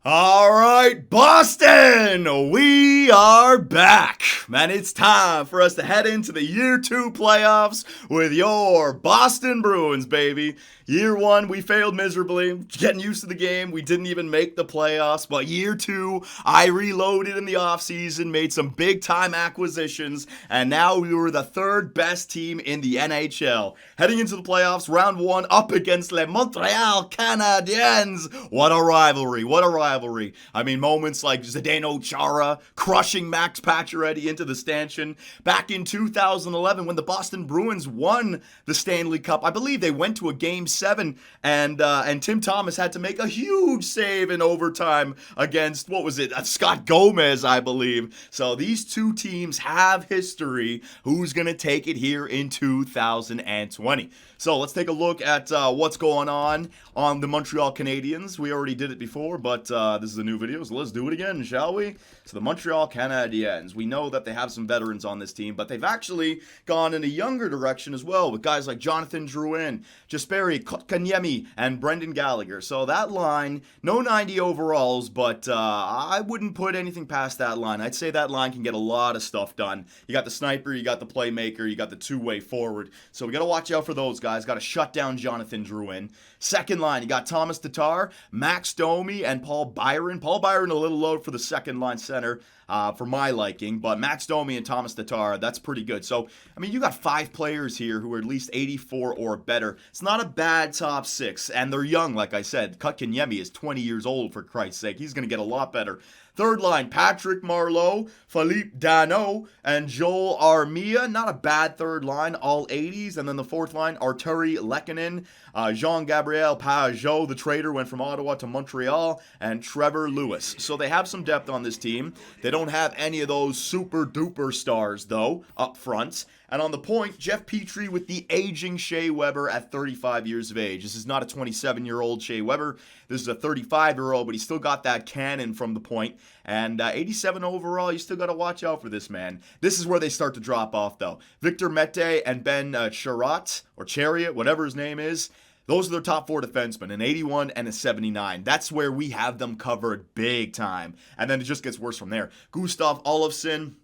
All right, Boston, we are back. Man, it's time for us to head into the year two playoffs with your Boston Bruins, baby. Year one, we failed miserably, getting used to the game. We didn't even make the playoffs. But year two, I reloaded in the offseason, made some big time acquisitions, and now we were the third best team in the NHL. Heading into the playoffs, round one, up against Les Montreal Canadiens. What a rivalry, what a rivalry. I mean, moments like Zdeno Chara crushing Max Pacioretty into the stanchion. Back in 2011, when the Boston Bruins won the Stanley Cup, I believe they went to a game seven, and Tim Thomas had to make a huge save in overtime against, what was it, Scott Gomez, I believe. So these two teams have history. Who's going to take it here in 2020? So let's take a look at what's going on the Montreal Canadiens. We already did it before, but this is a new video, so let's do it again, shall we? So the Montreal Canadiens, we know that they have some veterans on this team, but they've actually gone in a younger direction as well with guys like Jonathan Drouin, Jesperi Kotkaniemi, and Brendan Gallagher. So that line, no 90 overalls, but I wouldn't put anything past that line. I'd say that line can get a lot of stuff done. You got the sniper, you got the playmaker, you got the two-way forward. So we got to watch out for those guys. Got to shut down Jonathan Drouin. Second line, you got Thomas Tatar, Max Domi, and Paul Byron. Paul Byron a little low for the second line center for my liking, but Max Domi and Thomas Tatar, that's pretty good. So, I mean, you got 5 players here who are at least 84 or better. It's not a bad top 6, and they're young, like I said. Kotkaniemi is 20 years old, for Christ's sake. He's going to get a lot better. Third line, Patrick Marleau, Philippe Danault, and Joel Armia. Not a bad third line, all 80s. And then the fourth line, Arturi Lehkonen, Jean-Gabriel Pajot, the trader, went from Ottawa to Montreal, and Trevor Lewis. So they have some depth on this team. They don't have any of those super-duper stars, though, up front. And on the point, Jeff Petrie with the aging Shea Weber at 35 years of age. This is not a 27-year-old Shea Weber. This is a 35-year-old, but he's still got that cannon from the point. And 87 overall, you still got to watch out for this man. This is where they start to drop off, though. Victor Mete and Ben Chariot, or Chariot, whatever his name is, those are their top 4 defensemen, an 81 and a 79. That's where we have them covered big time. And then it just gets worse from there. Gustav Olofsson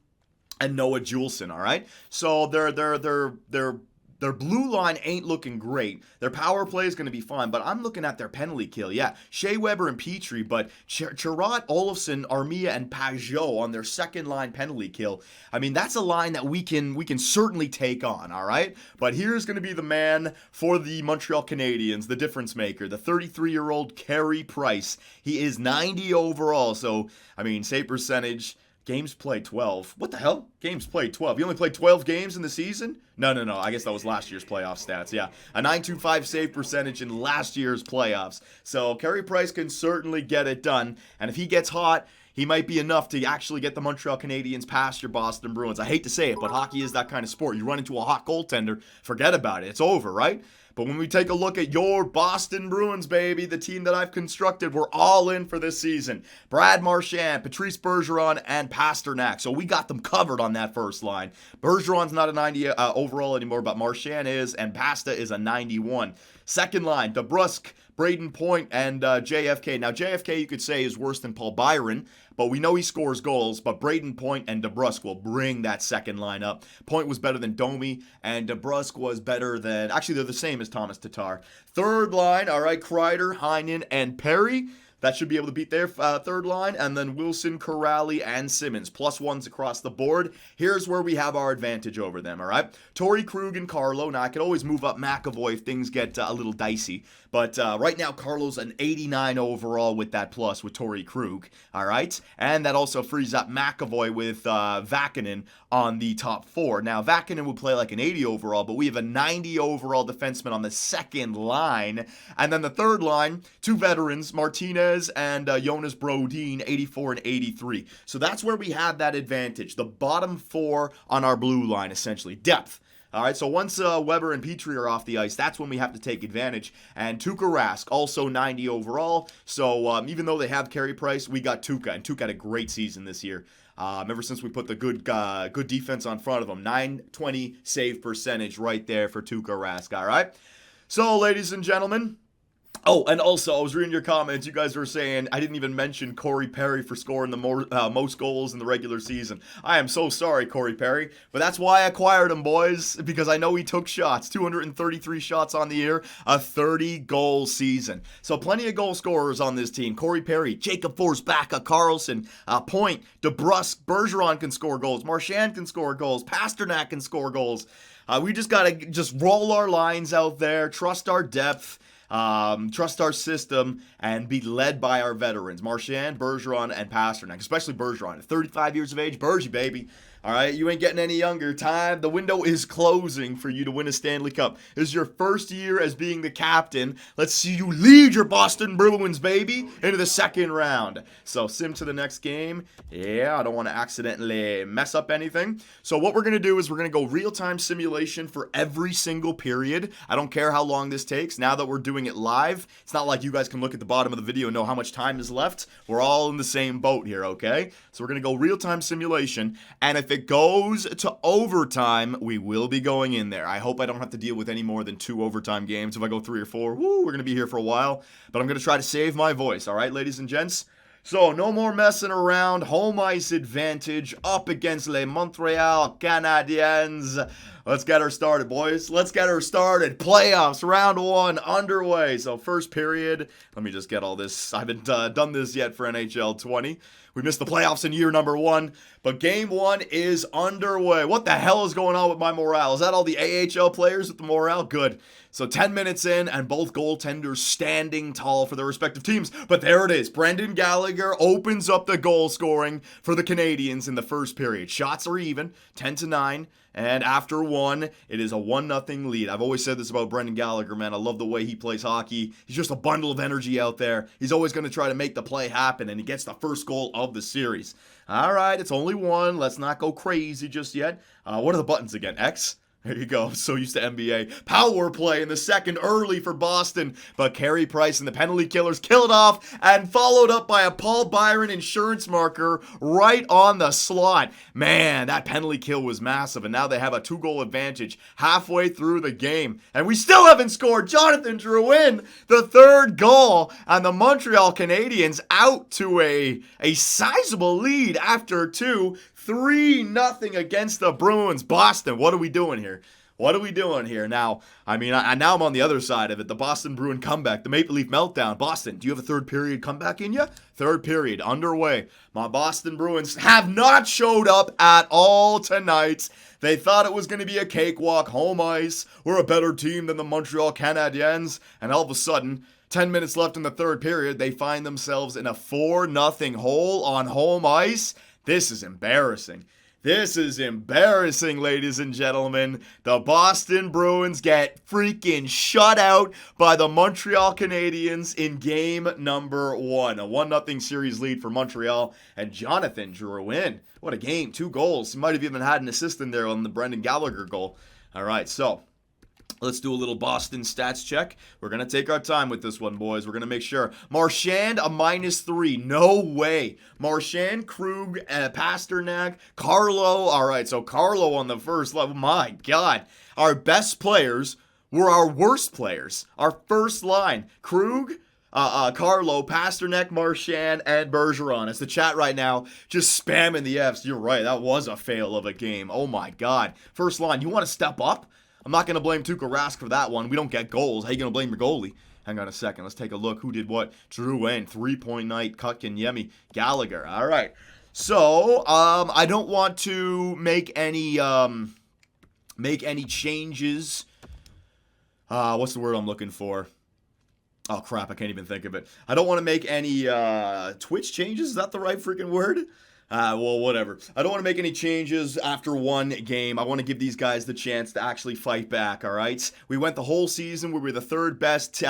and Noah Juleson, all right? So their blue line ain't looking great. Their power play is going to be fine, but I'm looking at their penalty kill. Yeah, Shea Weber and Petrie, but Chariot, Olofsson, Armia, and Pajot on their second line penalty kill. I mean, that's a line that we can certainly take on, all right? But here's going to be the man for the Montreal Canadiens, the difference maker, the 33-year-old Carey Price. He is 90 overall, so, I mean, save percentage. Games played 12. What the hell? Games played 12. You only played 12 games in the season? No. I guess that was last year's playoff stats. Yeah. A 925 save percentage in last year's playoffs. So Carey Price can certainly get it done. And if he gets hot, he might be enough to actually get the Montreal Canadiens past your Boston Bruins. I hate to say it, but hockey is that kind of sport. You run into a hot goaltender, forget about it. It's over, right? But when we take a look at your Boston Bruins, baby, the team that I've constructed, we're all in for this season. Brad Marchand, Patrice Bergeron, and Pasternak. So we got them covered on that first line. Bergeron's not a 90 overall anymore, but Marchand is, and Pasta is a 91. Second line, DeBrusk, Braden Point, and JFK. Now, JFK, you could say, is worse than Paul Byron, but we know he scores goals, but Braden Point and DeBrusk will bring that second line up. Point was better than Domi, and DeBrusk was better than... Actually, they're the same as Thomas Tatar. Third line, all right, Kreider, Heinen, and Perry. That should be able to beat their third line. And then Wilson, Corrali, and Simmons. +1s across the board. Here's where we have our advantage over them, all right? Torrey Krug and Carlo. Now, I could always move up McAvoy if things get a little dicey. But right now, Carlo's an 89 overall with that plus with Torrey Krug, all right? And that also frees up McAvoy with Vakinen on the top 4. Now, Vakinen would play like an 80 overall, but we have a 90 overall defenseman on the second line. And then the third line, 2 veterans, Martinez and Jonas Brodin, 84 and 83. So that's where we have that advantage. The bottom 4 on our blue line, essentially. Depth. All right, so once Weber and Petrie are off the ice, that's when we have to take advantage. And Tuukka Rask, also 90 overall. So even though they have Carey Price, we got Tuukka, and Tuukka had a great season this year. Ever since we put the good defense on front of him. 920 save percentage right there for Tuukka Rask, all right? So, ladies and gentlemen, Oh, and also, I was reading your comments. You guys were saying I didn't even mention Corey Perry for scoring the most goals in the regular season. I am so sorry, Corey Perry, but that's why I acquired him, boys, because I know he took shots. 233 shots on the year, a 30-goal season. So plenty of goal scorers on this team. Corey Perry, Jacob Forsbacka, Carlson, Point, DeBrusque, Bergeron can score goals. Marchand can score goals. Pasternak can score goals. We just got to just roll our lines out there, trust our depth. Trust our system and be led by our veterans, Marchand, Bergeron, and Pasternak, especially Bergeron. At 35 years of age, Bergie, baby. All right, you ain't getting any younger. The window is closing for you to win a Stanley Cup. This is your first year as being the captain. Let's see you lead your Boston Bruins, baby, into the second round. So, sim to the next game. Yeah, I don't want to accidentally mess up anything. So, what we're going to do is we're going to go real-time simulation for every single period. I don't care how long this takes. Now that we're doing it live, it's not like you guys can look at the bottom of the video and know how much time is left. We're all in the same boat here, okay? So, we're going to go real-time simulation, and if it goes to overtime, we will be going in there. I hope I don't have to deal with any more than 2 overtime games. If I go 3 or 4, woo, we're going to be here for a while. But I'm going to try to save my voice, all right, ladies and gents? So, no more messing around. Home ice advantage up against les Montreal Canadiens. Let's get her started, boys. Let's get her started. Playoffs, round 1, underway. So, first period. Let me just get all this. I haven't done this yet for NHL 20. We missed the playoffs in year number 1, but game 1 is underway. What the hell is going on with my morale? Is that all the AHL players with the morale? Good. So 10 minutes in, and both goaltenders standing tall for their respective teams. But there it is. Brendan Gallagher opens up the goal scoring for the Canadiens in the first period. Shots are even, 10-9. And after 1, it is a 1-0 lead. I've always said this about Brendan Gallagher, man. I love the way he plays hockey. He's just a bundle of energy out there. He's always going to try to make the play happen, and he gets the first goal of the series. All right, it's only 1. Let's not go crazy just yet. What are the buttons again? X? There you go. I'm so used to NBA. Power play in the second early for Boston. But Carey Price and the penalty killers kill it off and followed up by a Paul Byron insurance marker right on the slot. Man, that penalty kill was massive. And now they have a 2-goal advantage halfway through the game. And we still haven't scored. Jonathan Drouin, the 3rd goal. And the Montreal Canadiens out to a sizable lead after 2. 3-0 against the Bruins. Boston, what are we doing here? What are we doing here? Now, now I'm on the other side of it. The Boston Bruin comeback, the Maple Leaf meltdown. Boston, do you have a 3rd period comeback in you? 3rd period underway. My Boston Bruins have not showed up at all tonight. They thought it was going to be a cakewalk, home ice. We're a better team than the Montreal Canadiens. And all of a sudden, 10 minutes left in the 3rd period, they find themselves in a 4-0 hole on home ice. This is embarrassing. This is embarrassing, ladies and gentlemen. The Boston Bruins get freaking shut out by the Montreal Canadiens in game number 1. A 1-0 series lead for Montreal, and Jonathan Drouin. What a game. 2 goals. He might have even had an assist in there on the Brendan Gallagher goal. All right, so let's do a little Boston stats check. We're going to take our time with this one, boys. We're going to make sure. Marchand, a -3. No way. Marchand, Krug, Pasternak, Carlo. All right, so Carlo on the first level. My God. Our best players were our worst players. Our first line. Krug, Carlo, Pasternak, Marchand, and Bergeron. It's the chat right now just spamming the Fs. You're right. That was a fail of a game. Oh, my God. First line. You want to step up? I'm not going to blame Tuukka Rask for that one. We don't get goals. How are you going to blame your goalie? Hang on a second. Let's take a look. Who did what? Drouin, 3-point night, Kotkaniemi, Gallagher. All right. So, I don't want to make any changes. What's the word I'm looking for? Oh, crap. I can't even think of it. I don't want to make any Twitch changes. Is that the right freaking word? Well, whatever. I don't want to make any changes after 1 game. I want to give these guys the chance to actually fight back, all right? We went the whole season where we were the 3rd best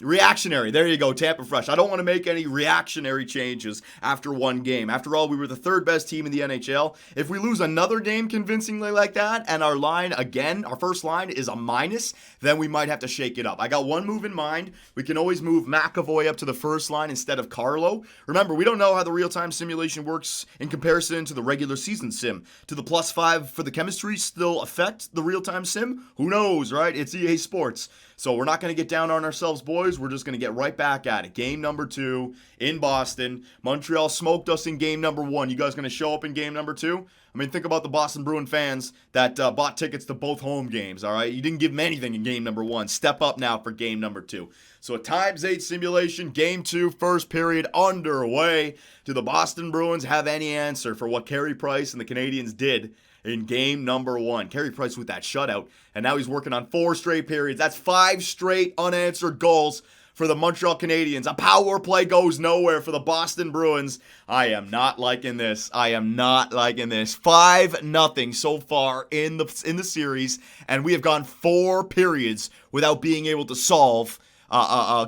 reactionary. There you go, Tampa Fresh. I don't want to make any reactionary changes after 1 game. After all, we were the 3rd best team in the NHL. If we lose another game convincingly like that, and our line, again, our first line is a minus, then we might have to shake it up. I got one move in mind. We can always move McAvoy up to the first line instead of Carlo. Remember, we don't know how the real-time simulation works in comparison to the regular season sim. Do the +5 for the chemistry still affect the real-time sim? Who knows, right? It's EA Sports. So we're not going to get down on ourselves, boys. boys, we're just going to get right back at it. Game number 2 in Boston. Montreal smoked us in game number 1. You guys going to show up in game number 2? I mean, think about the Boston Bruin fans that bought tickets to both home games, all right? You didn't give them anything in game number 1. Step up now for game number 2. So a times 8 simulation, game 2, first period underway. Do the Boston Bruins have any answer for what Carey Price and the Canadiens did in game number 1? Carey Price with that shutout, and now he's working on 4 straight periods. That's 5 straight unanswered goals for the Montreal Canadiens. A power play goes nowhere for the Boston Bruins. I am not liking this. 5-0 so far in the series, and we have gone 4 periods without being able to solve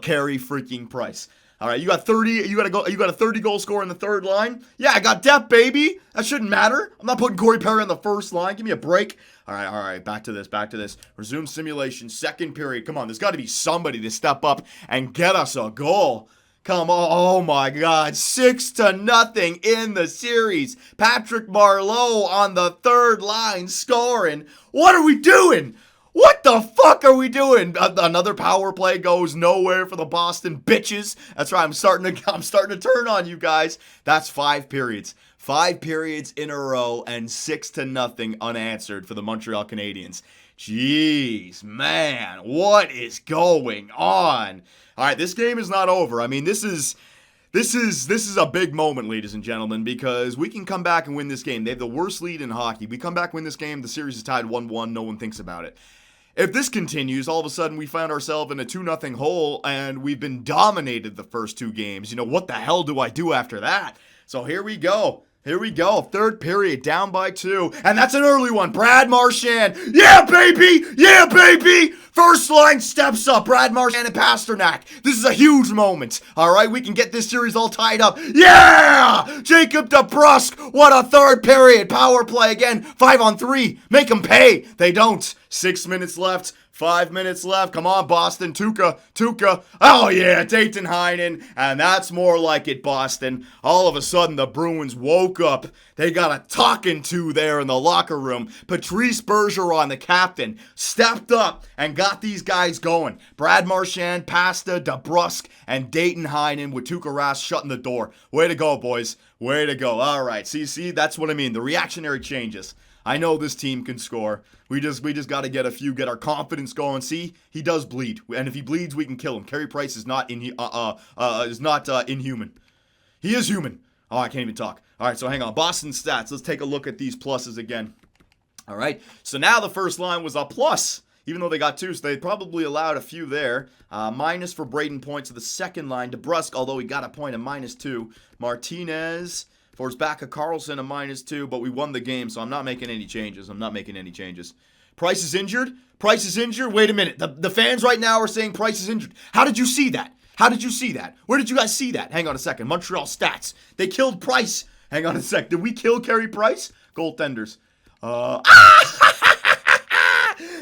Carey freaking Price. All right, you got 30. You got a 30 goal scorer in the third line. Yeah, I got depth, baby. That shouldn't matter. I'm not putting Corey Perry on the first line. Give me a break. All right. Back to this. Resume simulation. Second period. Come on, there's got to be somebody to step up and get us a goal. Come on. Oh my God. 6-0 in the series. Patrick Marleau on the third line scoring. What are we doing? What the fuck are we doing? Another power play goes nowhere for the Boston bitches. That's right. I'm starting to turn on you guys. That's 5 periods. 5 periods in a row and 6-0 unanswered for the Montreal Canadiens. Jeez, man, what is going on? All right, this game is not over. I mean, this is a big moment, ladies and gentlemen, because we can come back and win this game. They have the worst lead in hockey. We come back and win this game, the series is tied 1-1. No one thinks about it. If this continues, all of a sudden we find ourselves in a 2-0 hole and we've been dominated the first 2 games. You know, what the hell do I do after that? So here we go. Third period, down by 2. And that's an early one. Brad Marchand. Yeah, baby. First line steps up. Brad Marchand and Pasternak. This is a huge moment. All right, we can get this series all tied up. Yeah! Jacob DeBrusk. What a third period. Power play again. 5-on-3. Make them pay. They don't. 6 minutes left. 5 minutes left. Come on, Boston. Tuukka. Oh, yeah, Dayton Heinen. And that's more like it, Boston. All of a sudden, the Bruins woke up. They got a talking to there in the locker room. Patrice Bergeron, the captain, stepped up and got these guys going. Brad Marchand, Pasta, DeBrusk, and Dayton Heinen with Tuukka Rask shutting the door. Way to go, boys. Way to go. All right. See, that's what I mean. The reactionary changes. I know this team can score. We just got to get our confidence going. See, he does bleed, and if he bleeds, we can kill him. Carey Price is not inhuman. He is human. Oh, I can't even talk. All right, so hang on. Boston stats. Let's take a look at these pluses again. All right, so now the first line was a plus, even though they got 2, so they probably allowed a few there. Minus for Braden Point to the second line. DeBrusk, although he got a point, a -2. Martinez. For his back of Carlson, a -2, but we won the game, so I'm not making any changes. Price is injured? Wait a minute. The fans right now are saying Price is injured. How did you see that? Where did you guys see that? Hang on a second. Montreal stats. They killed Price. Hang on a sec. Did we kill Carey Price? Goaltenders.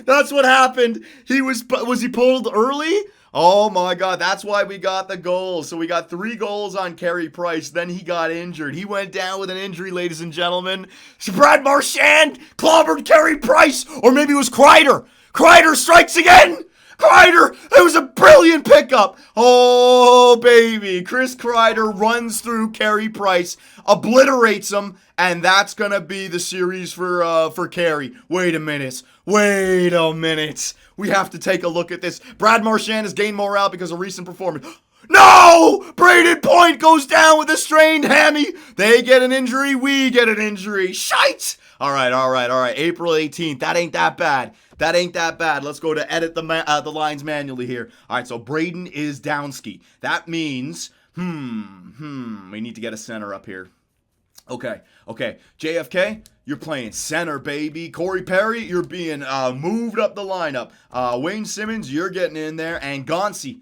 That's what happened. Was he pulled early? Oh my God, that's why we got the goal. So we got 3 goals on Carey Price. Then he got injured. He went down with an injury, ladies and gentlemen. So Brad Marchand clobbered Carey Price. Or maybe it was Kreider. Kreider strikes again. It was a brilliant pickup. Oh, baby. Chris Kreider runs through Carey Price, obliterates him, and that's going to be the series for Carey. Wait a minute. We have to take a look at this. Brad Marchand has gained morale because of recent performance. No! Braden Point goes down with a strained hammy. They get an injury. We get an injury. Shite! All right. April 18th. That ain't that bad. Let's go to edit the lines manually here. All right, so Braden is downski. That means, we need to get a center up here. Okay. JFK, you're playing center, baby. Corey Perry, you're being moved up the lineup. Wayne Simmons, you're getting in there. And Gonsi,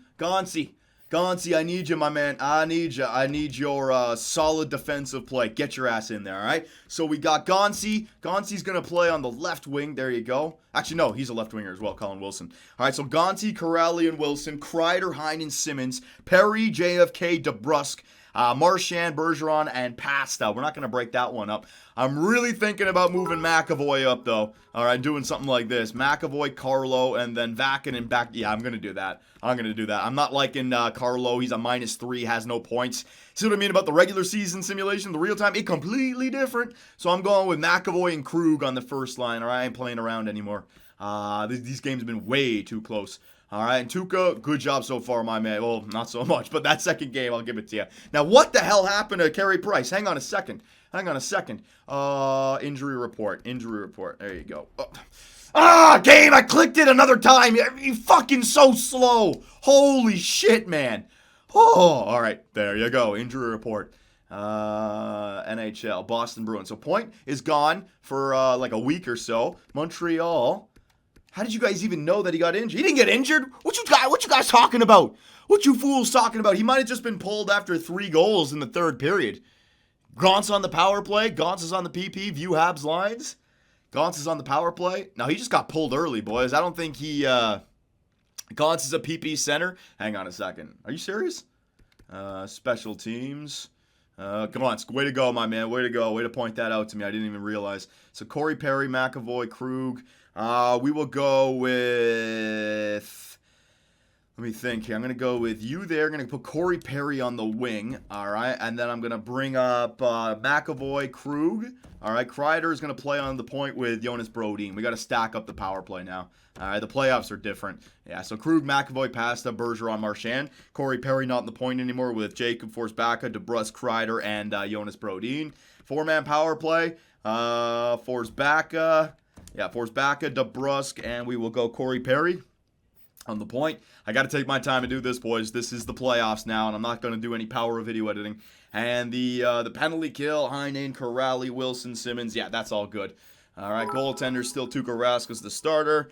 I need you, my man. I need you. I need your solid defensive play. Get your ass in there, all right? So we got Gonsi. Gonsi's going to play on the left wing. There you go. Actually, no, he's a left winger as well, Colin Wilson. All right, so Gonsi, Corrali, and Wilson. Kreider, Heinen, Simmons. Perry, JFK, DeBrusk. Marchand, Bergeron, and Pasta. We're not going to break that one up. I'm really thinking about moving McAvoy up, though. All right, doing something like this. McAvoy, Carlo, and then Vakin back. Yeah, I'm going to do that. I'm not liking Carlo. He's a -3, has no points. See what I mean about the regular season simulation? The real time, it's completely different. So I'm going with McAvoy and Krug on the first line. All right, I ain't playing around anymore. These games have been way too close. All right, and Tuukka, good job so far, my man. Well, not so much, but that second game, I'll give it to you. Now, what the hell happened to Carey Price? Hang on a second. Injury report. There you go. Game, I clicked it another time. You fucking so slow. Holy shit, man. Oh, all right, there you go. Injury report. NHL, Boston Bruins. So Point is gone for like a week or so. Montreal. How did you guys even know that he got injured? He didn't get injured. What you guys talking about? What you fools talking about? He might have just been pulled after 3 goals in the third period. Gaunt's on the power play. Gaunt's is on the PP. View Habs lines. Gaunt's is on the power play. No, he just got pulled early, boys. I don't think he... Gaunt's is a PP center. Hang on a second. Are you serious? Special teams. Gaunt's, way to go, my man. Way to go. Way to point that out to me. I didn't even realize. So Corey Perry, McAvoy, Krug. We will go with... Let me think here. I'm going to go with you there. I'm going to put Corey Perry on the wing. All right. And then I'm going to bring up McAvoy, Krug. All right. Kreider is going to play on the point with Jonas Brodin. We got to stack up the power play now. All right. The playoffs are different. Yeah. So Krug, McAvoy, Pasta, Bergeron, Marchand. Corey Perry not in the point anymore with Jacob Forsbacka, DeBrusk, Kreider, and Jonas Brodin. 4-man power play. Forsbacka. Yeah. Forsbacka, DeBrusk, and we will go Corey Perry on the point. I got to take my time to do this, boys. This is the playoffs now, and I'm not going to do any power of video editing. And the penalty kill, Heinen, Corrali, Wilson, Simmons, yeah, that's all good. All right, goaltender still Tuukka Rask as the starter.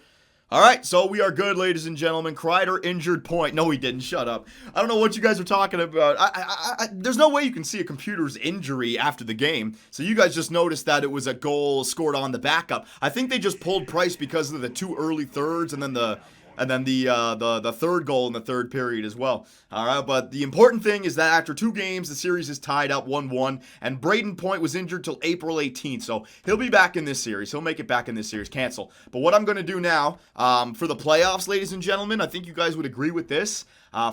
All right, so we are good, ladies and gentlemen. Kreider injured Point. No, he didn't. Shut up. I don't know what you guys are talking about. There's no way you can see a computer's injury after the game. So you guys just noticed that it was a goal scored on the backup. I think they just pulled Price because of the 2 early thirds and then the third goal in the third period as well. All right, but the important thing is that after 2 games, the series is tied up 1-1, and Braden Point was injured till April 18th, so he'll be back in this series. He'll make it back in this series. Cancel. But what I'm going to do now, for the playoffs, ladies and gentlemen, I think you guys would agree with this.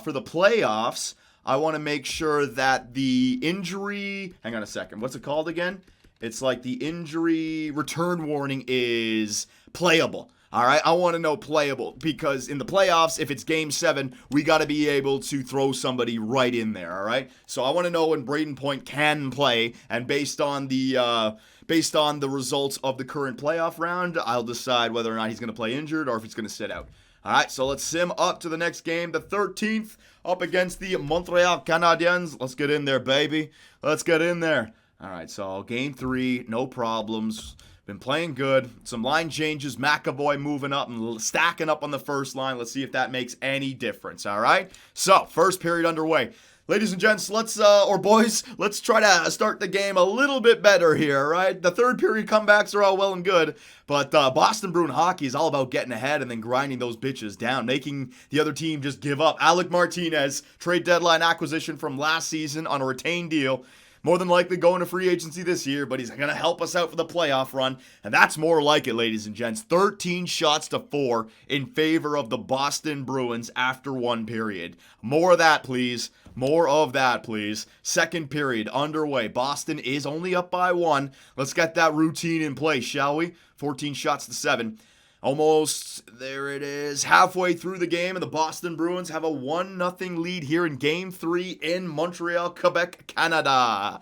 For the playoffs, I want to make sure that the injury... Hang on a second. What's it called again? It's like the injury return warning is playable. All right, I want to know playable because in the playoffs, if it's Game 7, we got to be able to throw somebody right in there. All right, so I want to know when Braden Point can play, and based on the results of the current playoff round, I'll decide whether or not he's going to play injured or if he's going to sit out. All right, so let's sim up to the next game, the 13th, up against the Montreal Canadiens. Let's get in there, baby. Let's get in there. All right, so Game 3, no problems. Been playing good. Some line changes. McAvoy moving up and stacking up on the first line. Let's see if that makes any difference, all right? So, first period underway. Ladies and gents, let's try to start the game a little bit better here, all right? The third period comebacks are all well and good, but Boston Bruin hockey is all about getting ahead and then grinding those bitches down, making the other team just give up. Alec Martinez, trade deadline acquisition from last season on a retained deal. More than likely going to free agency this year, but he's going to help us out for the playoff run, and that's more like it, ladies and gents. 13 shots to 4 in favor of the Boston Bruins after 1 period. More of that, please. More of that, please. Second period underway. Boston is only up by 1. Let's get that routine in place, shall we? 14 shots to 7. Almost, there it is, halfway through the game, and the Boston Bruins have a 1-0 lead here in Game 3 in Montreal, Quebec, Canada.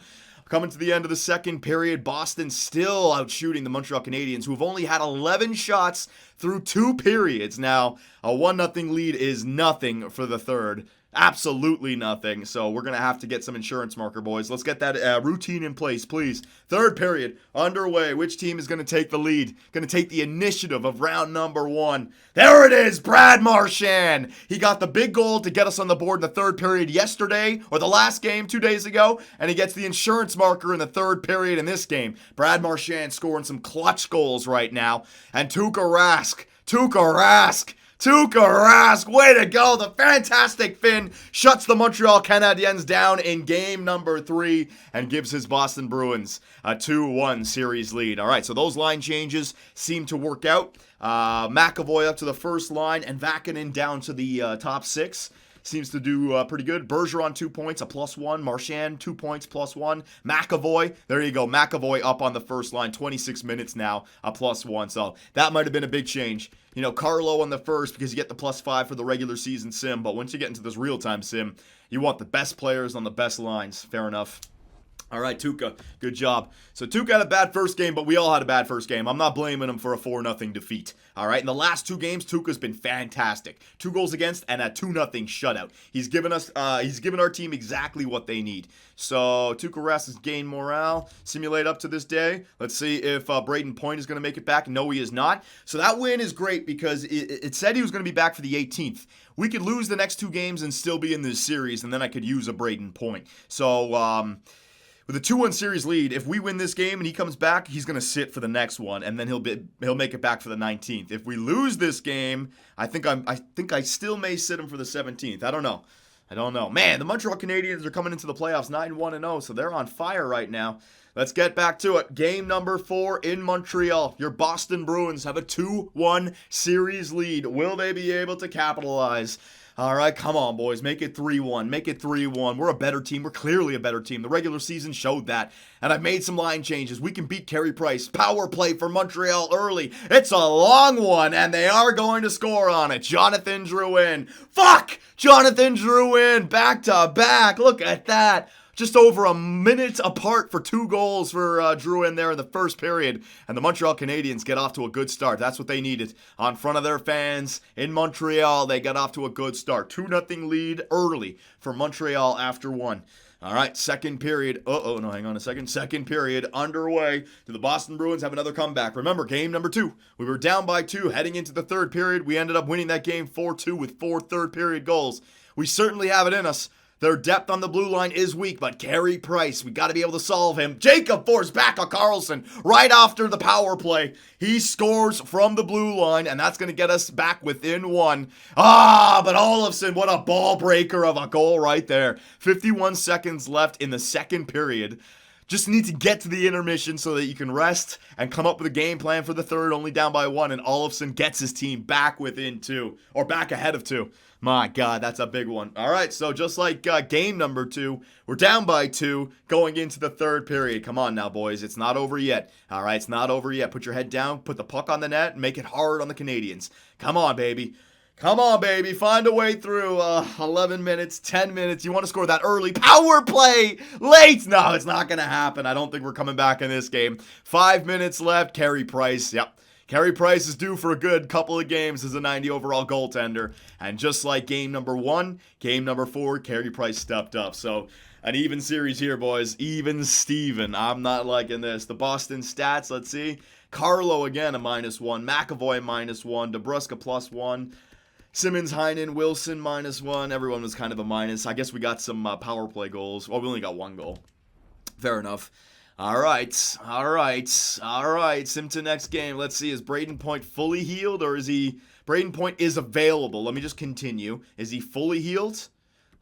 Coming to the end of the second period, Boston still out shooting the Montreal Canadiens, who have only had 11 shots through 2 periods. Now, a 1-0 lead is nothing for the third. Absolutely nothing. So we're going to have to get some insurance marker, boys. Let's get that routine in place, please. Third period underway. Which team is going to take the lead? Going to take the initiative of round number 1. There it is, Brad Marchand. He got the big goal to get us on the board in the third period yesterday, or the last game 2 days ago, and he gets the insurance marker in the third period in this game. Brad Marchand scoring some clutch goals right now. And Tuukka Rask Tuukka Rask, way to go. The fantastic Finn shuts the Montreal Canadiens down in game number 3 and gives his Boston Bruins a 2-1 series lead. All right, so those line changes seem to work out. McAvoy up to the first line and Vakinen down to the top 6. Seems to do pretty good. Bergeron 2 points, a +1. Marchand 2 points, +1. McAvoy, there you go. McAvoy up on the first line, 26 minutes now, a +1. So that might have been a big change. You know, Carlo on the first because you get the +5 for the regular season sim. But once you get into this real-time sim, you want the best players on the best lines. Fair enough. All right, Tuukka, good job. So Tuukka had a bad first game, but we all had a bad first game. I'm not blaming him for a 4-0 defeat. All right, in the last 2 games, Tuukka's been fantastic. 2 goals against and a 2-0 shutout. He's given our team exactly what they need. So Tuukka Rask has gained morale. Simulate up to this day. Let's see if Braden Point is going to make it back. No, he is not. So that win is great because it said he was going to be back for the 18th. We could lose the next 2 games and still be in this series, and then I could use a Braden Point. So, with a 2-1 series lead, if we win this game and he comes back, he's going to sit for the next one, and then he'll make it back for the 19th. If we lose this game, I think I still may sit him for the 17th. I don't know. Man, the Montreal Canadiens are coming into the playoffs 9-1-0, so they're on fire right now. Let's get back to it. Game number 4 in Montreal. Your Boston Bruins have a 2-1 series lead. Will they be able to capitalize? All right, come on, boys. Make it 3-1. Make it 3-1. We're a better team. We're clearly a better team. The regular season showed that. And I've made some line changes. We can beat Carey Price. Power play for Montreal early. It's a long one, and they are going to score on it. Jonathan Drouin. Fuck! Jonathan Drouin. Back to back. Look at that. Just over a minute apart for 2 goals for Drouin there in the first period. And the Montreal Canadiens get off to a good start. That's what they needed. On front of their fans in Montreal, they got off to a good start. 2-0 lead early for Montreal after 1. All right, second period. No, hang on a second. Second period underway. Do the Boston Bruins have another comeback? Remember, game number 2. We were down by 2 heading into the third period. We ended up winning that game 4-2 with 4 third period goals. We certainly have it in us. Their depth on the blue line is weak, but Carey Price, we got to be able to solve him. Jacob forced back a Carlson right after the power play. He scores from the blue line, and that's going to get us back within 1. But Olofsson, what a ball breaker of a goal right there. 51 seconds left in the second period. Just need to get to the intermission so that you can rest and come up with a game plan for the third, only down by 1, and Olofsson gets his team back within 2, or back ahead of 2. My God, that's a big one. All right, so just like game number 2, we're down by 2 going into the third period. Come on now, boys. It's not over yet. All right, it's not over yet. Put your head down, put the puck on the net, and make it hard on the Canadiens. Come on, baby. Come on, baby. Find a way through 11 minutes, 10 minutes. You want to score that early power play late? No, it's not going to happen. I don't think we're coming back in this game. 5 minutes left. Carey Price. Yep. Carey Price is due for a good couple of games as a 90 overall goaltender. And just like game number 1, game number 4, Carey Price stepped up. So an even series here, boys. Even Steven. I'm not liking this. The Boston stats, let's see. Carlo again, a -1. McAvoy, -1. DeBrusk, +1. Simmons, Heinen, Wilson, -1. Everyone was kind of a minus. I guess we got some power play goals. Well, we only got 1 goal. Fair enough. All right. Sim to next game. Let's see. Is Braden Point fully healed, or is he... Braden Point is available. Let me just continue. Is he fully healed?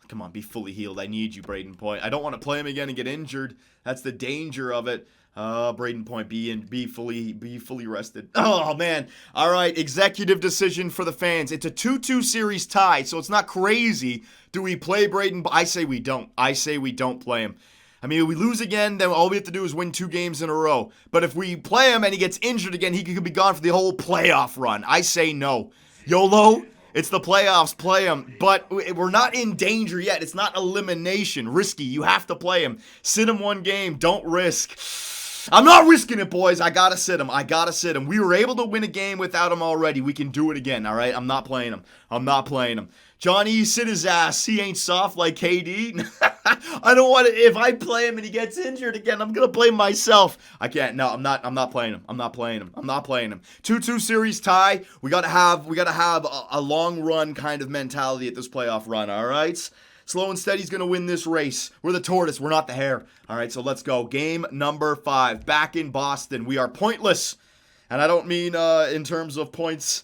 Come on, be fully healed. I need you, Braden Point. I don't want to play him again and get injured. That's the danger of it. Braden Point, be fully rested. Oh, man. All right, executive decision for the fans. It's a 2-2 series tie, so it's not crazy. Do we play Braden? I say we don't. I say we don't play him. I mean, if we lose again, then all we have to do is win 2 games in a row. But if we play him and he gets injured again, he could be gone for the whole playoff run. I say no. YOLO, it's the playoffs. Play him. But we're not in danger yet. It's not elimination. Risky. You have to play him. Sit him 1 game. Don't risk. I'm not risking it, boys. I gotta sit him. We were able to win a game without him already. We can do it again, all right? I'm not playing him. Johnny, sit his ass. He ain't soft like KD. I don't want to. If I play him and he gets injured again, I'm gonna blame myself. I can't. No, I'm not playing him. 2-2 series tie. We gotta have a long run kind of mentality at this playoff run. All right. Slow and steady's going to win this race. We're the tortoise. We're not the hare. All right, so let's go. Game number 5. Back in Boston. We are pointless. And I don't mean in terms of points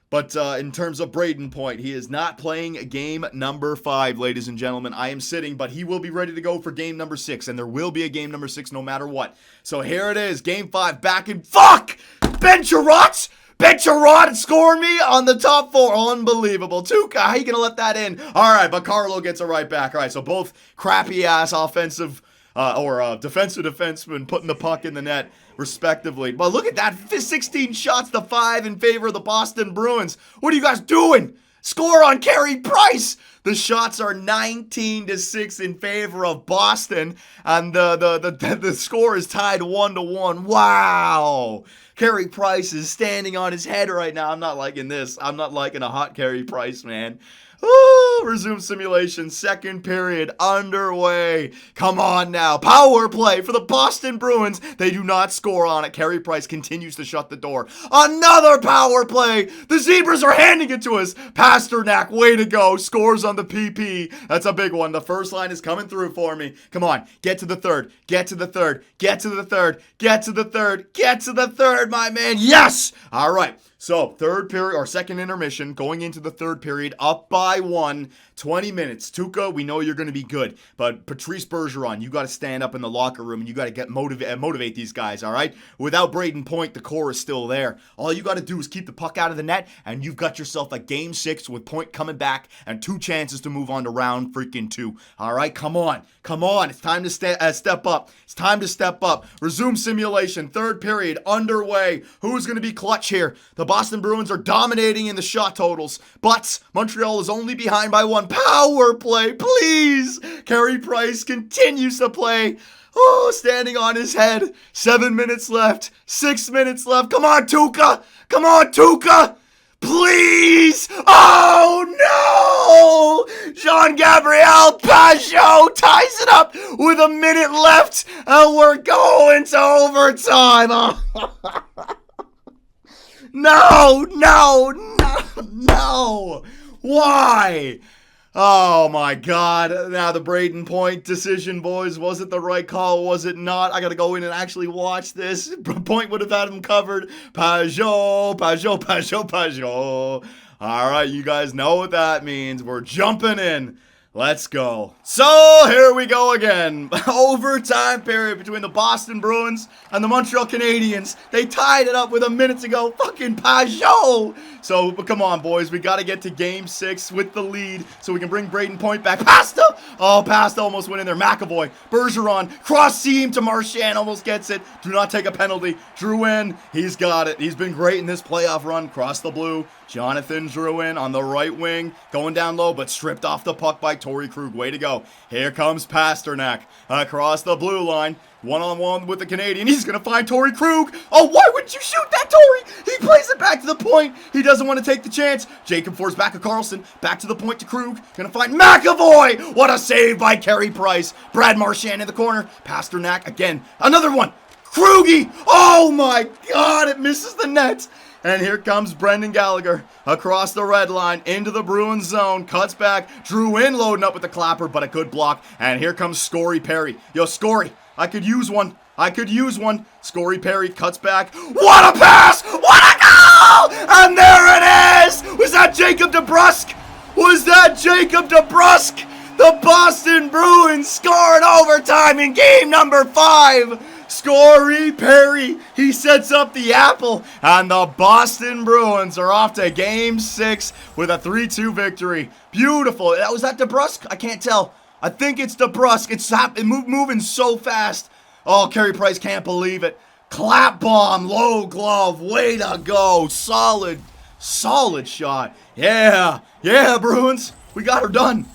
But in terms of Braden Point, he is not playing game number 5, ladies and gentlemen. I am sitting, but he will be ready to go for game number 6, and there will be a game number 6 no matter what. So here it is, game 5, back in... Fuck! Ben Chirot! Ben Chirot scoring me on the top 4. Unbelievable. Tuukka, how you going to let that in? All right, but Carlo gets it right back. All right, so both crappy-ass offensive defensive defensemen putting the puck in the net, respectively. But look at that, 16 shots to 5 in favor of the Boston Bruins. What are you guys doing? Score on Carey Price. The shots are 19-6 in favor of Boston, and the score is tied 1-1. Wow. Carey Price is standing on his head right now. I'm not liking this. I'm not liking a hot Carey Price, man. Ooh, resume simulation. Second period underway. Come on now. Power play for the Boston Bruins. They do not score on it. Carey Price continues to shut the door. Another power play. The Zebras are handing it to us. Pasternak, way to go. Scores on the PP. That's a big one. The first line is coming through for me. Come on. Get to the third. Get to the third. Get to the third. Get to the third. Get to the third, my man. Yes! All right. So, third period, or second intermission, going into the third period, up by 1, 20 minutes. Tuukka, we know you're going to be good, but Patrice Bergeron, you got to stand up in the locker room, and you got to motivate these guys, all right? Without Braden Point, the core is still there. All you got to do is keep the puck out of the net, and you've got yourself a game 6 with Point coming back, and 2 chances to move on to round freaking 2. All right, come on. Come on, it's time to step up. It's time to step up. Resume simulation, third period, underway. Who's going to be clutch here? The Boston Bruins are dominating in the shot totals, but Montreal is only behind by 1. Power play, please. Carey Price continues to play. Oh, standing on his head. 7 minutes left. 6 minutes left. Come on, Tuukka. Come on, Tuukka. Please! Oh no! Jean-Gabriel Pageau ties it up with a minute left, and we're going to overtime. No! Why? Oh my God. Now the Braden Point decision, boys. Was it the right call? Was it not? I got to go in and actually watch this. Point would have had him covered. Pageau. All right, you guys know what that means. We're jumping in. Let's go. So, here we go again. Overtime period between the Boston Bruins and the Montreal Canadiens. They tied it up with a minute to go. Fucking Pageau. So, come on, boys. We got to get to game 6 with the lead so we can bring Braden Point back. Pasta! Oh, Pasta almost went in there. McAvoy. Bergeron. Cross seam to Marchand. Almost gets it. Do not take a penalty. Drouin. He's got it. He's been great in this playoff run. Cross the blue. Jonathan Drouin on the right wing. Going down low, but stripped off the puck by Torrey Krug. Way to go. Here comes Pasternak across the blue line. One-on-one with the Canadian. He's going to find Torrey Krug. Oh, why wouldn't you shoot that, Torrey? He plays it back to the point. He doesn't want to take the chance. Jacob Forsberg back to Carlson. Back to the point to Krug. Going to find McAvoy. What a save by Carey Price. Brad Marchand in the corner. Pasternak again. Another one. Krugy. Oh, my God. It misses the net. And here comes Brendan Gallagher across the red line into the Bruins zone. Cuts back. Drouin loading up with the clapper, but a good block. And here comes Scory Perry. Yo, Scory, I could use one. Scory Perry cuts back. What a pass! What a goal! And there it is! Was that Jacob DeBrusk? The Boston Bruins score in overtime in game number 5. Scory Perry, he sets up the apple, and the Boston Bruins are off to game 6 with a 3-2 victory. Beautiful. Was that DeBrusk? I can't tell. I think it's DeBrusk. It's moving so fast. Oh, Carey Price can't believe it. Clap bomb, low glove, way to go. Solid shot. Yeah, Bruins. We got her done.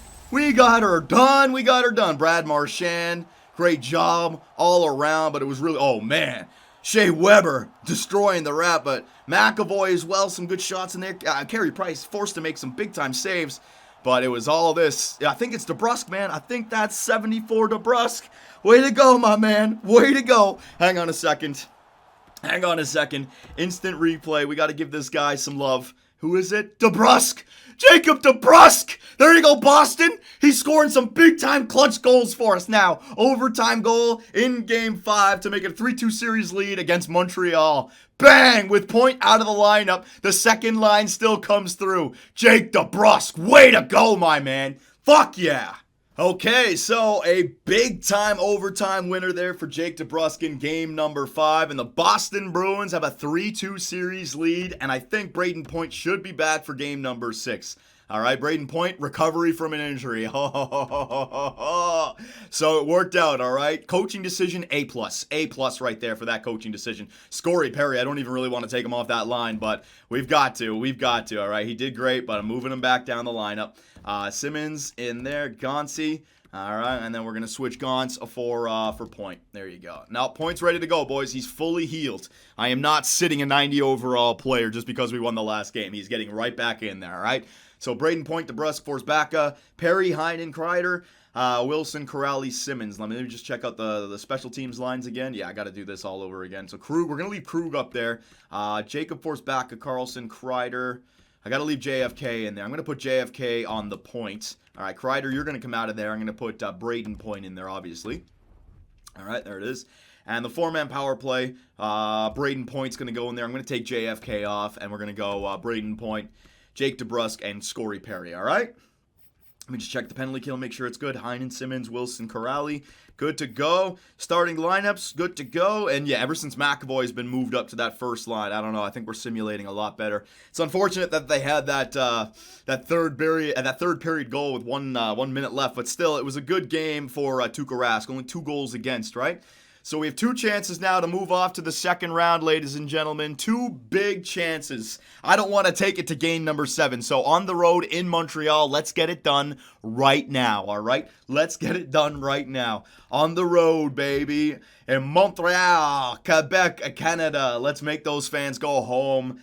Brad Marchand. Great job all around, but it was really, oh man, Shea Weber destroying the rep, but McAvoy as well, some good shots in there. Carey Price forced to make some big-time saves, but it was all this. I think it's DeBrusk, man. I think that's 74 DeBrusk. Way to go, my man. Way to go. Hang on a second. Instant replay. We got to give this guy some love. Who is it? DeBrusk. Jacob DeBrusk. There you go, Boston. He's scoring some big-time clutch goals for us now. Overtime goal in Game 5 to make it a 3-2 series lead against Montreal. Bang! With Point out of the lineup, the second line still comes through. Jake DeBrusk, way to go, my man. Fuck yeah. Okay, so a big-time overtime winner there for Jake DeBrusk in game number 5. And the Boston Bruins have a 3-2 series lead. And I think Brayden Point should be back for game number 6. All right, Brayden Point, recovery from an injury. So it worked out, all right? Coaching decision, A+. A+ right there for that coaching decision. Scory Perry, I don't even really want to take him off that line, but we've got to, all right? He did great, but I'm moving him back down the lineup. Simmons in there, Gauncey. All right, and then we're going to switch Gaunce for Point. There you go. Now, Point's ready to go, boys. He's fully healed. I am not sitting a 90 overall player just because we won the last game. He's getting right back in there, all right? So Brayden Point, DeBrusk, Forsbacka, Perry, Heinen, Kreider, Wilson, Corrali, Simmons. Let me just check out the special teams lines again. Yeah, I got to do this all over again. So Krug, we're going to leave Krug up there. Jacob, Forsbacka, Carlson, Kreider. I got to leave JFK in there. I'm going to put JFK on the point. All right, Kreider, you're going to come out of there. I'm going to put Brayden Point in there, obviously. All right, there it is. And the four-man power play, Brayden Point's going to go in there. I'm going to take JFK off, and we're going to go Brayden Point, Jake DeBrusk, and Scory Perry, all right? Let me just check the penalty kill, make sure it's good. Heinen, Simmons, Wilson, Corrali, good to go. Starting lineups, good to go. And yeah, ever since McAvoy's been moved up to that first line, I don't know, I think we're simulating a lot better. It's unfortunate that they had that third period goal with 1 minute left, but still, it was a good game for Tuukka Rask. Only 2 goals against, right? So we have 2 chances now to move off to the second round, ladies and gentlemen. 2 big chances. I don't want to take it to game number 7. So on the road in Montreal, let's get it done right now, all right? Let's get it done right now. On the road, baby. In Montreal, Quebec, Canada. Let's make those fans go home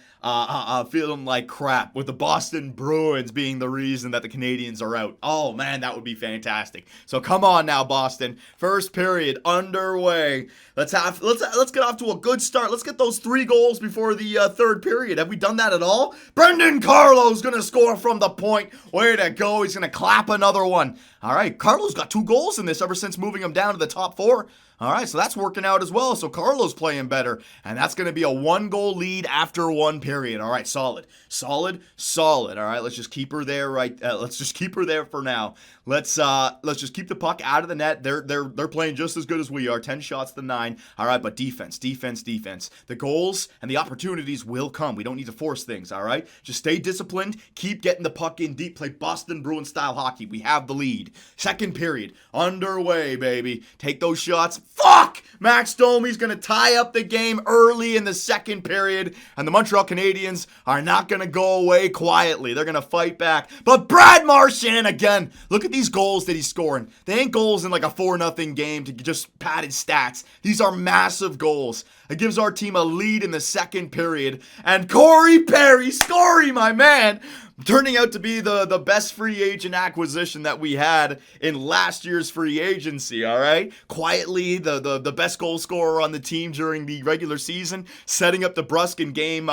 feeling like crap, with the Boston Bruins being the reason that the Canadiens are out. Oh, man, that would be fantastic. So come on now, Boston. First period underway. Let's get off to a good start. Let's get those 3 goals before the third period. Have we done that at all? Brendan Carlo's going to score from the point. Way to go. He's going to clap another one. All right, Carlo's got 2 goals in this ever since moving him down to the top 4. All right, so that's working out as well. So Carlo's playing better, and that's going to be a 1-goal lead after 1 period. All right, solid. All right, let's just keep her there. Let's just keep her there for now. Let's just keep the puck out of the net. They're playing just as good as we are. 10 shots to 9. All right, but defense. The goals and the opportunities will come. We don't need to force things. All right, just stay disciplined. Keep getting the puck in deep. Play Boston Bruins style hockey. We have the lead. Second period underway, baby. Take those shots. Fuck! Max Domi's going to tie up the game early in the second period, and the Montreal Canadiens are not going to go away quietly. They're going to fight back. But Brad Marchand again. Look at these goals that he's scoring. They ain't goals in like a 4-0 game to just pad his stats. These are massive goals. It gives our team a lead in the second period. And Corey Perry, Scory, my man, turning out to be the best free agent acquisition that we had in last year's free agency, all right? Quietly, the best goal scorer on the team during the regular season, setting up DeBrusk in Game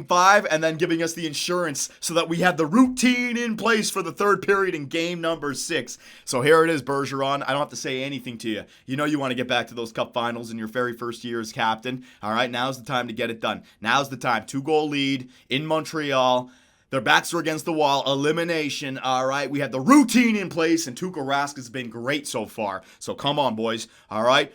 5, and then giving us the insurance so that we have the routine in place for the third period in game number 6. So here it is, Bergeron. I don't have to say anything to you. You know you want to get back to those cup finals in your very first year as captain. All right, now's the time to get it done. Now's the time. 2-goal lead in Montreal. Their backs are against the wall. Elimination. All right, we have the routine in place, and Tuukka Rask has been great so far. So come on, boys. All right.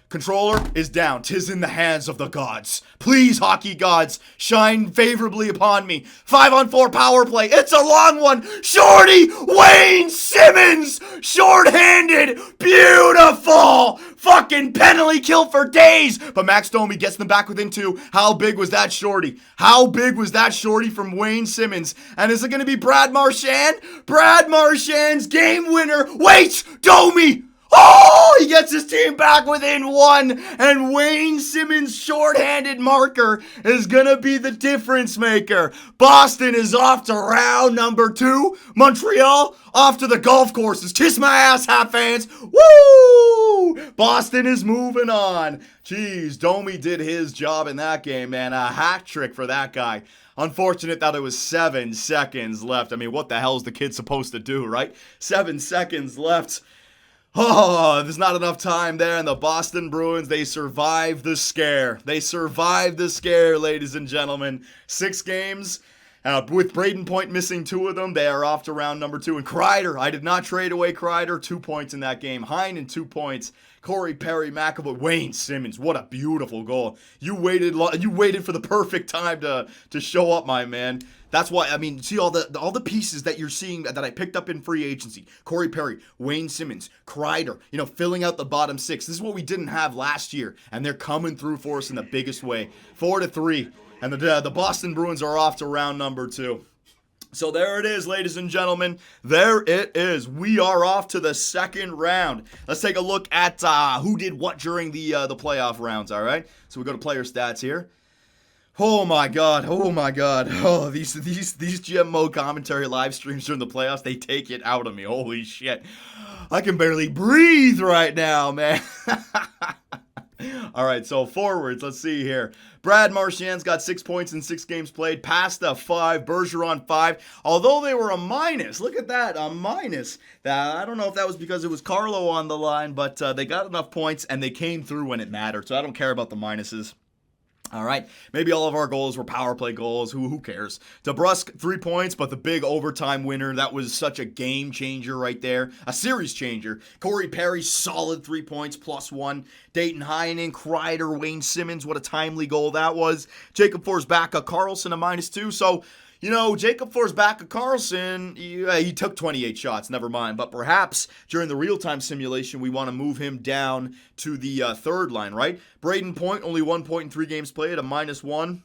Controller is down. 'Tis in the hands of the gods. Please, hockey gods, shine favorably upon me. 5-on-4 power play. It's a long one. Shorty Wayne Simmons, short-handed, beautiful, fucking penalty kill for days. But Max Domi gets them back within 2. How big was that shorty? How big was that shorty from Wayne Simmons? And is it going to be Brad Marchand? Brad Marchand's game winner. Wait, Domi. Oh, he gets his team back within 1, and Wayne Simmons' shorthanded marker is going to be the difference maker. Boston is off to round number 2. Montreal off to the golf courses. Kiss my ass, Hat fans. Woo! Boston is moving on. Jeez, Domi did his job in that game, man. A hat trick for that guy. Unfortunate that it was 7 seconds left. I mean, what the hell is the kid supposed to do, right? 7 seconds left. Oh, there's not enough time there, and the Boston Bruins, they survived the scare. They survived the scare, ladies and gentlemen. 6 games, with Braden Point missing 2 of them, they are off to round number 2. And Kreider, I did not trade away Kreider, 2 points in that game. Heinen, 2 points. Corey Perry, McAvoy, Wayne Simmons, what a beautiful goal. You waited for the perfect time to show up, my man. That's why, I mean, see all the pieces that you're seeing that I picked up in free agency. Corey Perry, Wayne Simmons, Kreider, filling out the bottom 6. This is what we didn't have last year, and they're coming through for us in the biggest way. 4-3, and the Boston Bruins are off to round number 2. So there it is, ladies and gentlemen. There it is. We are off to the second round. Let's take a look at who did what during the playoff rounds, all right? So we go to player stats here. Oh my god. Oh, these GMO commentary live streams during the playoffs, they take it out of me. Holy shit. I can barely breathe right now, man. All right, so forwards, let's see here. Brad Marchand's got 6 points in 6 games played. Pasta 5, Bergeron 5. Although they were a minus, look at that, a minus. I don't know if that was because it was Carlo on the line, but they got enough points and they came through when it mattered. So I don't care about the minuses. All right, maybe all of our goals were power play goals. Who cares? DeBrusk, 3 points, but the big overtime winner, that was such a game changer right there. A series changer. Corey Perry, solid 3 points, +1. Dayton Heinen, Kreider, Wayne Simmons, what a timely goal that was. Jacob Forsbacka, Carlson, a -2. So, Jacob Forsbacka, Carlson, he took 28 shots, never mind. But perhaps during the real-time simulation, we want to move him down to the third line, right? Braden Point, only 1 point in 3 games played, a -1.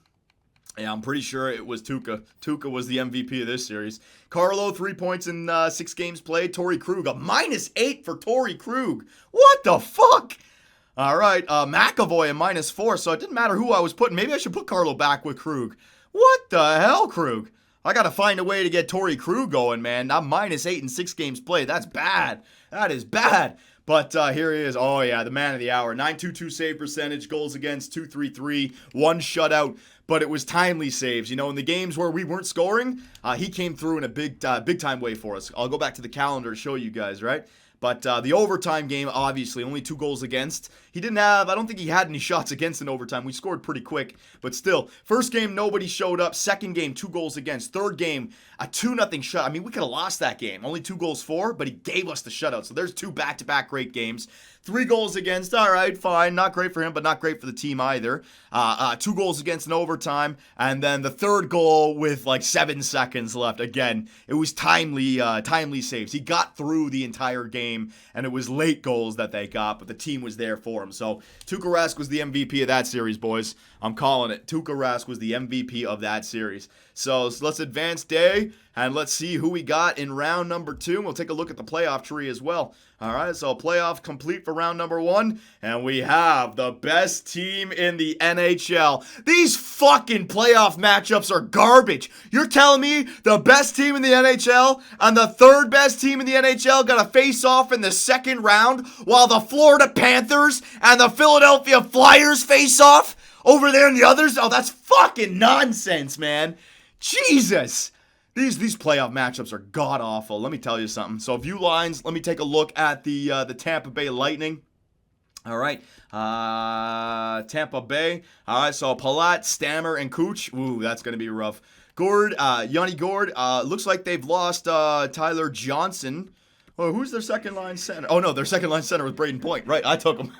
Yeah, I'm pretty sure it was Tuukka. Tuukka was the MVP of this series. Carlo, 3 points in 6 games played. Torrey Krug, a -8 for Torrey Krug. What the fuck? All right, McAvoy, a -4, so it didn't matter who I was putting. Maybe I should put Carlo back with Krug. What the hell, Krug? I got to find a way to get Torrey Krug going, man. I'm -8 in 6 games played. That's bad. That is bad. But here he is. Oh, yeah, the man of the hour. .922 save percentage, goals against, .233, 1 shutout. But it was timely saves. In the games where we weren't scoring, he came through in a big-time way for us. I'll go back to the calendar to show you guys, right? But the overtime game, obviously, only 2 goals against. I don't think he had any shots against in overtime. We scored pretty quick, but still. First game, nobody showed up. Second game, 2 goals against. Third game, a 2-0 shut. I mean, we could have lost that game. Only 2 goals for, but he gave us the shutout. So there's 2 back-to-back great games. 3 goals against, all right, fine. Not great for him, but not great for the team either. 2 goals against in overtime, and then the third goal with 7 seconds left. Again, it was timely saves. He got through the entire game, and it was late goals that they got, but the team was there for him. So Tuukka Rask was the MVP of that series, boys. I'm calling it. Tuukka Rask was the MVP of that series. So let's advance day, and let's see who we got in round number 2. We'll take a look at the playoff tree as well. All right, so playoff complete for round number 1, and we have the best team in the NHL. These fucking playoff matchups are garbage. You're telling me the best team in the NHL and the third best team in the NHL got to face off in the second round while the Florida Panthers and the Philadelphia Flyers face off over there in the others? Oh, that's fucking nonsense, man. Jesus. These playoff matchups are god-awful. Let me tell you something. So view lines, let me take a look at the Tampa Bay Lightning. All right, Tampa Bay. All right, so Palat, Stammer, and Cooch. Ooh, that's going to be rough. Yanni Gord. Looks like they've lost Tyler Johnson. Oh, who's their second-line center? Oh, no, their second-line center was Braden Point. Right, I took him.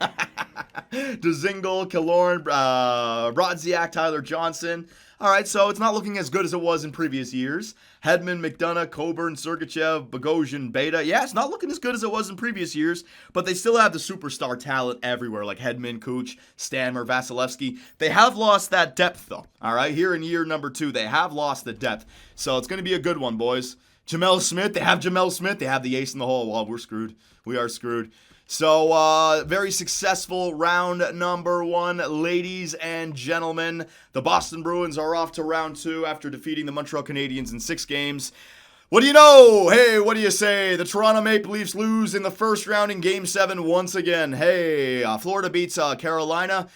Dzingel, Killorn, Rodziak, Tyler Johnson. All right, so it's not looking as good as it was in previous years. Hedman, McDonough, Coburn, Sergachev, Bogosian, Beta. Yeah, it's not looking as good as it was in previous years, but they still have the superstar talent everywhere, like Hedman, Cooch, Stanmer, Vasilevsky. They have lost that depth, though. All right, here in year number 2, they have lost the depth. So it's going to be a good one, boys. Jamel Smith, they have Jamel Smith. They have the ace in the hole. Well, we're screwed. We are screwed. So, very successful round number 1, ladies and gentlemen. The Boston Bruins are off to round 2 after defeating the Montreal Canadiens in 6 games. What do you know? Hey, what do you say? The Toronto Maple Leafs lose in the first round in Game 7 once again. Hey, Florida beats Carolina.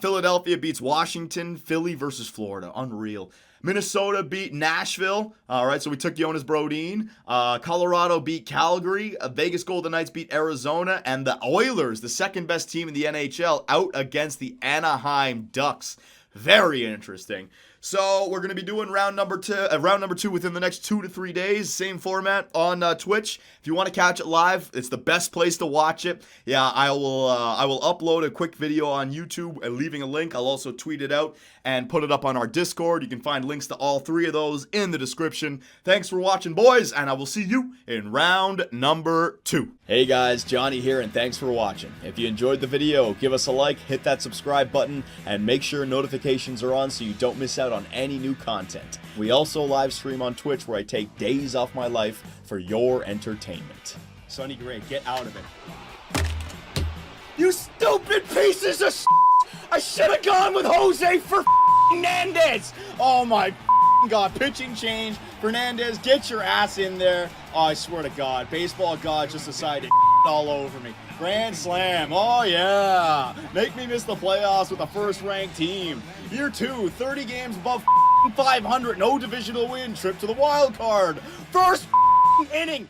Philadelphia beats Washington. Philly versus Florida. Unreal. Minnesota beat Nashville. All right, so we took Jonas Brodin. Colorado beat Calgary. Vegas Golden Knights beat Arizona. And the Oilers, the second best team in the NHL, out against the Anaheim Ducks. Very interesting. So we're going to be doing round number two within the next 2 to 3 days. Same format on Twitch. If you want to catch it live, it's the best place to watch it. Yeah, I will upload a quick video on YouTube and leaving a link. I'll also tweet it out and put it up on our Discord. You can find links to all 3 of those in the description. Thanks for watching, boys, and I will see you in round number 2. Hey guys, Johnny here, and thanks for watching. If you enjoyed the video, give us a like, hit that subscribe button, and make sure notifications are on so you don't miss out on any new content. We also live stream on Twitch where I take days off my life for your entertainment. Sonny Gray, get out of it. You stupid pieces of shit! I should have gone with Jose for Fernandez! Oh my God, pitching change. Fernandez, get your ass in there. Oh, I swear to God, baseball God just decided to all over me. Grand slam, oh yeah. Make me miss the playoffs with a first-ranked team. Year 2, 30 games above 500, no divisional win, trip to the wild card. First inning.